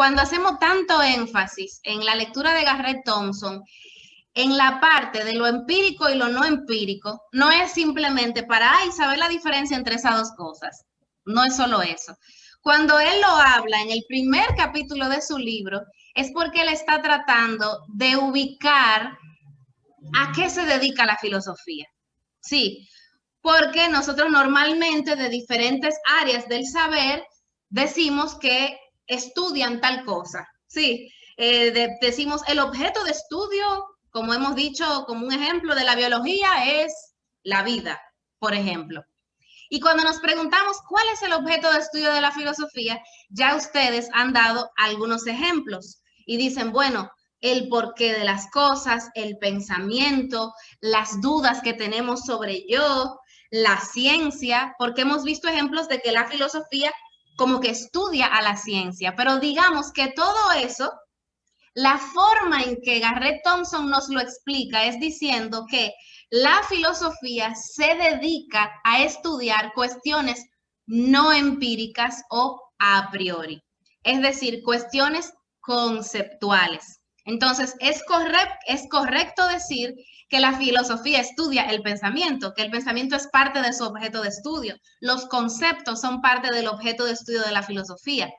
cuando hacemos tanto énfasis en la lectura de Garrett Thompson, en la parte de lo empírico y lo no empírico, no es simplemente para saber la diferencia entre esas dos cosas. No es solo eso. Cuando él lo habla en el primer capítulo de su libro, es porque él está tratando de ubicar a qué se dedica la filosofía. Sí, porque nosotros normalmente de diferentes áreas del saber decimos que estudian tal cosa. Sí, decimos el objeto de estudio, como hemos dicho, como un ejemplo de la biología, es la vida, por ejemplo. Y cuando nos preguntamos cuál es el objeto de estudio de la filosofía, ya ustedes han dado algunos ejemplos y dicen, bueno, el porqué de las cosas, el pensamiento, las dudas que tenemos sobre yo, la ciencia, porque hemos visto ejemplos de que la filosofía como que estudia a la ciencia, pero digamos que todo eso, la forma en que Garrett Thompson nos lo explica es diciendo que la filosofía se dedica a estudiar cuestiones no empíricas o a priori, es decir, cuestiones conceptuales. Entonces, es correcto decir que la filosofía estudia el pensamiento, que el pensamiento es parte de su objeto de estudio. Los conceptos son parte del objeto de estudio de la filosofía.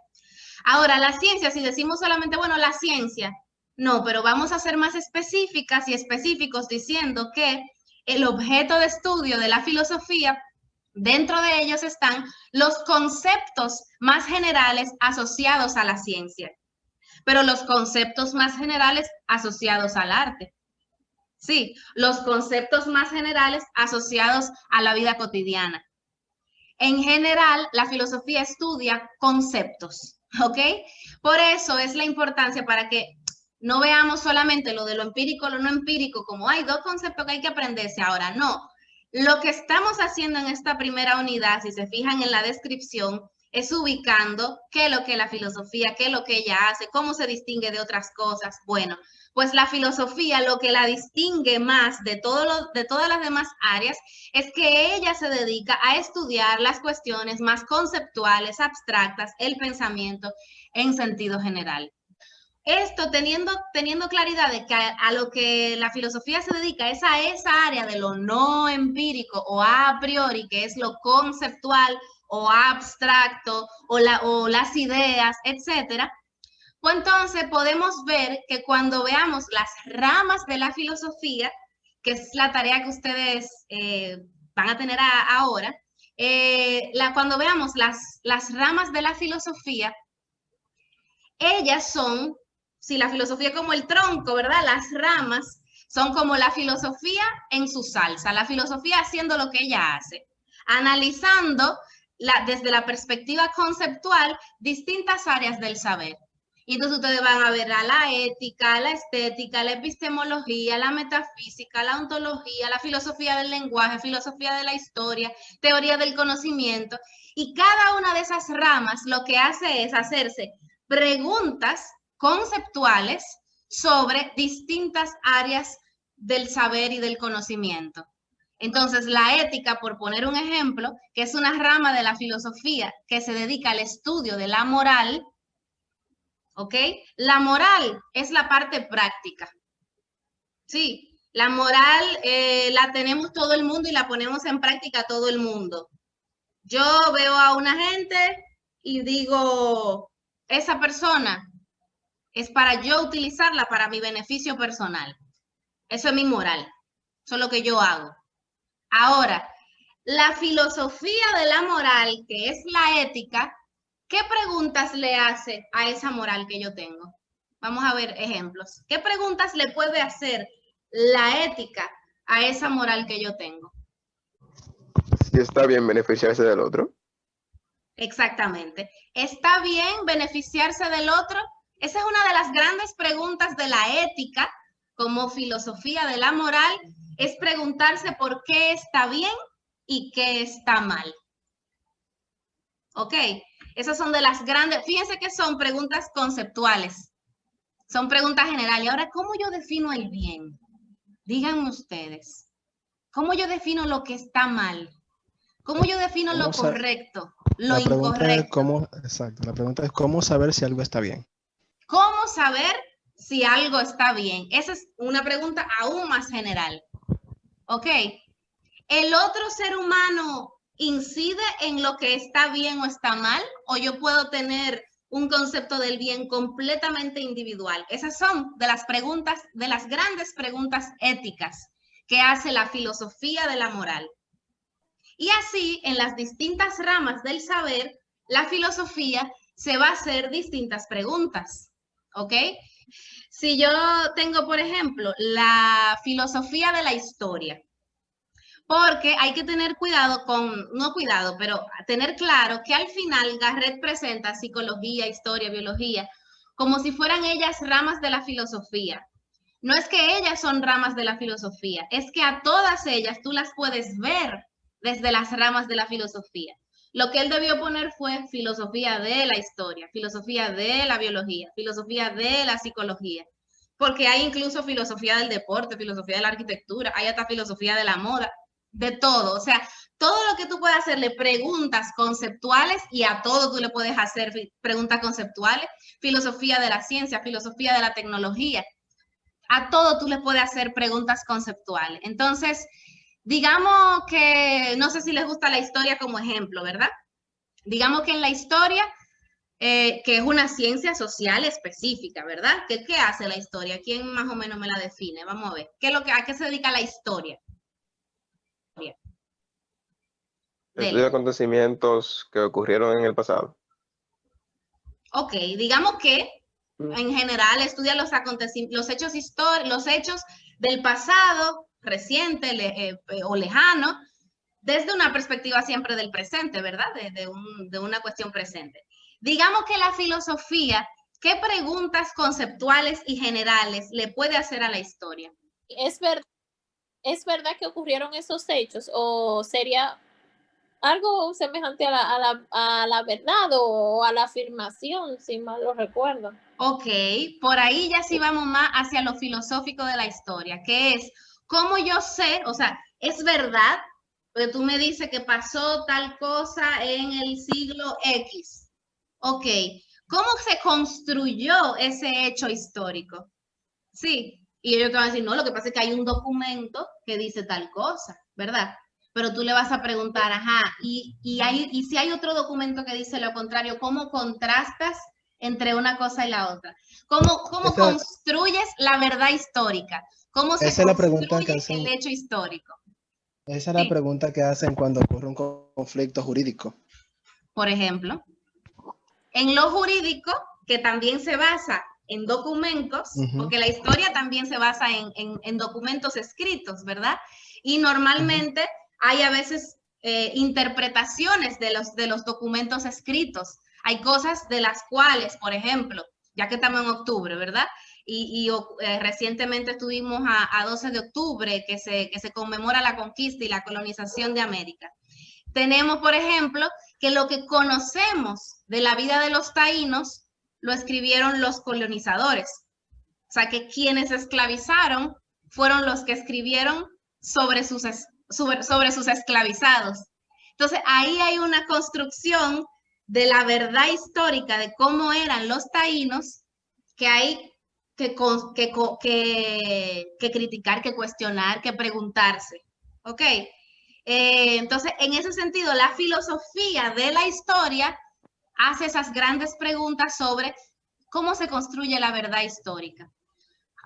Ahora, la ciencia, si decimos solamente, bueno, la ciencia, no, pero vamos a ser más específicas y específicos diciendo que el objeto de estudio de la filosofía, dentro de ellos están los conceptos más generales asociados a la ciencia, pero los conceptos más generales asociados al arte. Sí, los conceptos más generales asociados a la vida cotidiana. En general, la filosofía estudia conceptos, ¿ok? Por eso es la importancia para que no veamos solamente lo de lo empírico, lo no empírico, como hay dos conceptos que hay que aprenderse ahora. No, lo que estamos haciendo en esta primera unidad, si se fijan en la descripción, es ubicando qué es lo que la filosofía, qué es lo que ella hace, cómo se distingue de otras cosas. Bueno, pues la filosofía lo que la distingue más de todas las demás áreas es que ella se dedica a estudiar las cuestiones más conceptuales, abstractas, el pensamiento en sentido general. Esto teniendo claridad de que a lo que la filosofía se dedica es a esa área de lo no empírico o a priori, que es lo conceptual o abstracto o las ideas, etcétera. Pues entonces podemos ver que cuando veamos las ramas de la filosofía, que es la tarea que ustedes van a tener ahora, cuando veamos las ramas de la filosofía, ellas son, si la filosofía como el tronco, ¿verdad? Las ramas son como la filosofía en su salsa, la filosofía haciendo lo que ella hace, analizando desde la perspectiva conceptual distintas áreas del saber. Y entonces ustedes van a ver a la ética, la estética, la epistemología, la metafísica, la ontología, la filosofía del lenguaje, filosofía de la historia, teoría del conocimiento. Y cada una de esas ramas lo que hace es hacerse preguntas conceptuales sobre distintas áreas del saber y del conocimiento. Entonces, la ética, por poner un ejemplo, que es una rama de la filosofía que se dedica al estudio de la moral, ¿ok? La moral es la parte práctica. Sí, la moral la tenemos todo el mundo y la ponemos en práctica todo el mundo. Yo veo a una gente y digo, esa persona es para yo utilizarla para mi beneficio personal. Eso es mi moral. Eso es lo que yo hago. Ahora, la filosofía de la moral, que es la ética, ¿qué preguntas le hace a esa moral que yo tengo? Vamos a ver ejemplos. ¿Qué preguntas le puede hacer la ética a esa moral que yo tengo? Si está bien beneficiarse del otro. Exactamente. ¿Está bien beneficiarse del otro? Esa es una de las grandes preguntas de la ética como filosofía de la moral, es preguntarse por qué está bien y qué está mal. ¿Ok? Esas son de las grandes, fíjense que son preguntas conceptuales, son preguntas generales. Ahora, ¿cómo yo defino el bien? Díganme ustedes, ¿cómo yo defino lo que está mal? ¿Cómo yo defino lo correcto, lo incorrecto? Exacto, la pregunta es cómo saber si algo está bien. saber si algo está bien? Esa es una pregunta aún más general. ¿Ok? ¿El otro ser humano incide en lo que está bien o está mal? ¿O yo puedo tener un concepto del bien completamente individual? Esas son de las preguntas, de las grandes preguntas éticas que hace la filosofía de la moral. Y así, en las distintas ramas del saber, la filosofía se va a hacer distintas preguntas, ¿ok? Si yo tengo, por ejemplo, la filosofía de la historia, porque hay que tener cuidado con, no cuidado, pero tener claro que al final Garrett presenta psicología, historia, biología, como si fueran ellas ramas de la filosofía. No es que ellas son ramas de la filosofía, es que a todas ellas tú las puedes ver desde las ramas de la filosofía. Lo que él debió poner fue filosofía de la historia, filosofía de la biología, filosofía de la psicología, porque hay incluso filosofía del deporte, filosofía de la arquitectura, hay hasta filosofía de la moda, de todo. O sea, todo lo que tú puedes hacerle preguntas conceptuales y a todo tú le puedes hacer preguntas conceptuales, filosofía de la ciencia, filosofía de la tecnología. A todo tú le puedes hacer preguntas conceptuales. Entonces, digamos que, no sé si les gusta la historia como ejemplo, ¿verdad? Digamos que en la historia, que es una ciencia social específica, ¿verdad? ¿Qué hace la historia? ¿Quién más o menos me la define? Vamos a ver. ¿A qué se dedica la historia? Estudia acontecimientos que ocurrieron en el pasado. Ok, digamos que en general estudia los hechos históricos, los hechos del pasado, reciente o lejano, desde una perspectiva siempre del presente, ¿verdad? De una cuestión presente. Digamos que la filosofía, ¿qué preguntas conceptuales y generales le puede hacer a la historia? ¿Es verdad que ocurrieron esos hechos o sería algo semejante a la verdad o a la afirmación, si mal lo recuerdo? Ok, por ahí ya sí vamos más hacia lo filosófico de la historia, que es cómo yo sé, o sea, es verdad, pero tú me dices que pasó tal cosa en el siglo X. Ok, ¿cómo se construyó ese hecho histórico? Sí, y ellos te van a decir, no, lo que pasa es que hay un documento que dice tal cosa, ¿verdad? Pero tú le vas a preguntar, ajá, y si hay otro documento que dice lo contrario, ¿cómo contrastas entre una cosa y la otra? ¿Cómo construyes la verdad histórica? ¿Cómo se Esa es la pregunta que construye hacen, el hecho histórico? esa es la pregunta que hacen cuando ocurre un conflicto jurídico. Por ejemplo, en lo jurídico, que también se basa en documentos, porque la historia también se basa en documentos escritos, ¿verdad? Y normalmente hay a veces interpretaciones de los documentos escritos. Hay cosas de las cuales, por ejemplo, ya que estamos en octubre, ¿verdad? Recientemente estuvimos a 12 de octubre, que se conmemora la conquista y la colonización de América. Tenemos, por ejemplo, que lo que conocemos de la vida de los taínos lo escribieron los colonizadores. O sea, que quienes esclavizaron fueron los que escribieron sobre sus esclavizados. Entonces, ahí hay una construcción de la verdad histórica de cómo eran los taínos que hay que criticar, que cuestionar, que preguntarse. ¿Ok? Entonces, en ese sentido, la filosofía de la historia hace esas grandes preguntas sobre cómo se construye la verdad histórica.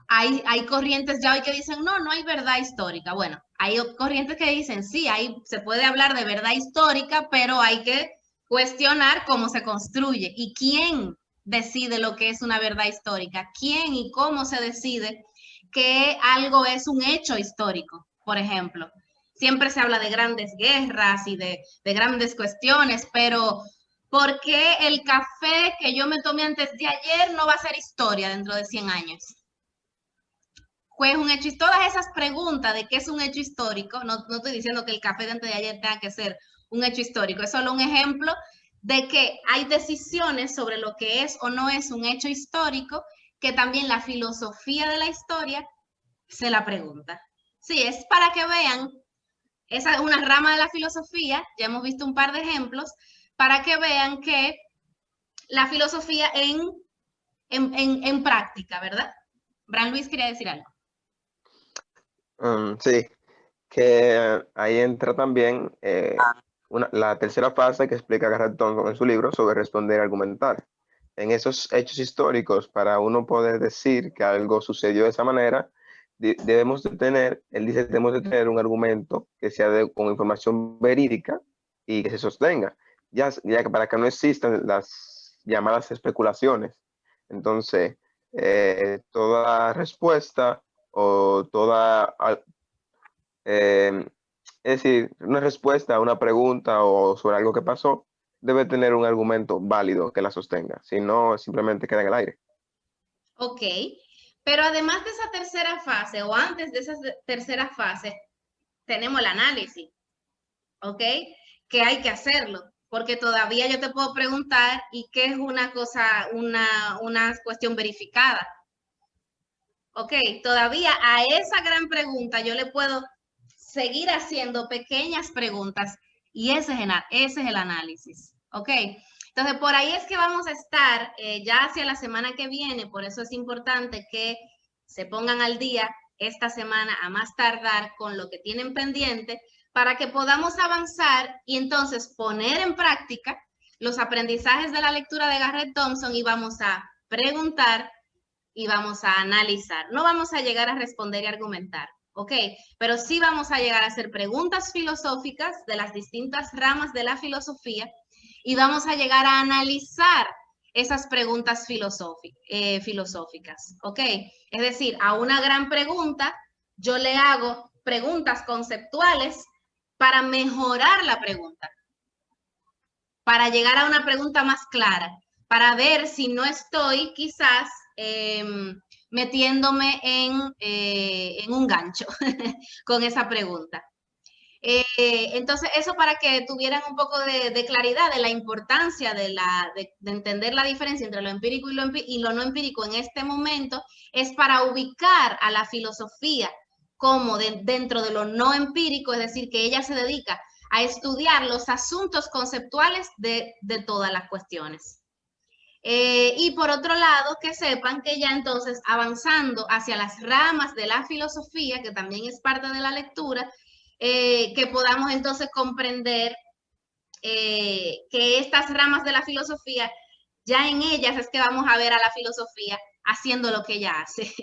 Hay corrientes ya hoy que dicen, no hay verdad histórica. Bueno, hay corrientes que dicen, sí, se puede hablar de verdad histórica, pero hay que cuestionar cómo se construye y quién decide lo que es una verdad histórica, quién y cómo se decide que algo es un hecho histórico, por ejemplo. Siempre se habla de grandes guerras y de grandes cuestiones, pero ¿por qué el café que yo me tomé antes de ayer no va a ser historia dentro de 100 años? Pues un hecho, todas esas preguntas de qué es un hecho histórico, no estoy diciendo que el café de antes de ayer tenga que ser un hecho histórico, es solo un ejemplo de que hay decisiones sobre lo que es o no es un hecho histórico, que también la filosofía de la historia se la pregunta. Sí, es para que vean, esa es una rama de la filosofía, ya hemos visto un par de ejemplos, para que vean que la filosofía en en práctica, ¿verdad? Bran Luis quería decir algo. Sí, que ahí entra también la tercera fase que explica Garrett Thompson en su libro sobre responder y argumentar. En esos hechos históricos, para uno poder decir que algo sucedió de esa manera, debemos de tener, él dice, debemos de tener un argumento que sea con información verídica y que se sostenga, ya que para que no existan las llamadas especulaciones. Entonces, toda respuesta o toda, es decir, una respuesta a una pregunta o sobre algo que pasó, debe tener un argumento válido que la sostenga, si no, simplemente queda en el aire. Ok, pero además de esa tercera fase o antes de esa tercera fase, tenemos el análisis, ¿ok? Que hay que hacerlo, porque todavía yo te puedo preguntar, ¿y qué es una cosa, una cuestión verificada? ¿Ok? Todavía a esa gran pregunta yo le puedo seguir haciendo pequeñas preguntas y ese es el análisis, ¿ok? Entonces, por ahí es que vamos a estar ya hacia la semana que viene, por eso es importante que se pongan al día esta semana a más tardar con lo que tienen pendiente para que podamos avanzar y entonces poner en práctica los aprendizajes de la lectura de Garrett Thompson y vamos a preguntar y vamos a analizar. No vamos a llegar a responder y argumentar, ¿ok? Pero sí vamos a llegar a hacer preguntas filosóficas de las distintas ramas de la filosofía y vamos a llegar a analizar esas preguntas filosóficas, ¿ok? Es decir, a una gran pregunta yo le hago preguntas conceptuales para mejorar la pregunta, para llegar a una pregunta más clara, para ver si no estoy quizás metiéndome en un gancho con esa pregunta. Entonces, eso para que tuvieran un poco de claridad de la importancia de entender la diferencia entre lo empírico y lo no empírico en este momento, es para ubicar a la filosofía como dentro de lo no empírico, es decir, que ella se dedica a estudiar los asuntos conceptuales de todas las cuestiones. Y por otro lado, que sepan que ya entonces avanzando hacia las ramas de la filosofía, que también es parte de la lectura, que podamos entonces comprender que estas ramas de la filosofía, ya en ellas es que vamos a ver a la filosofía haciendo lo que ella hace,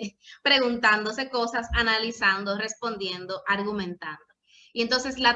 preguntándose cosas, analizando, respondiendo, argumentando. Y entonces la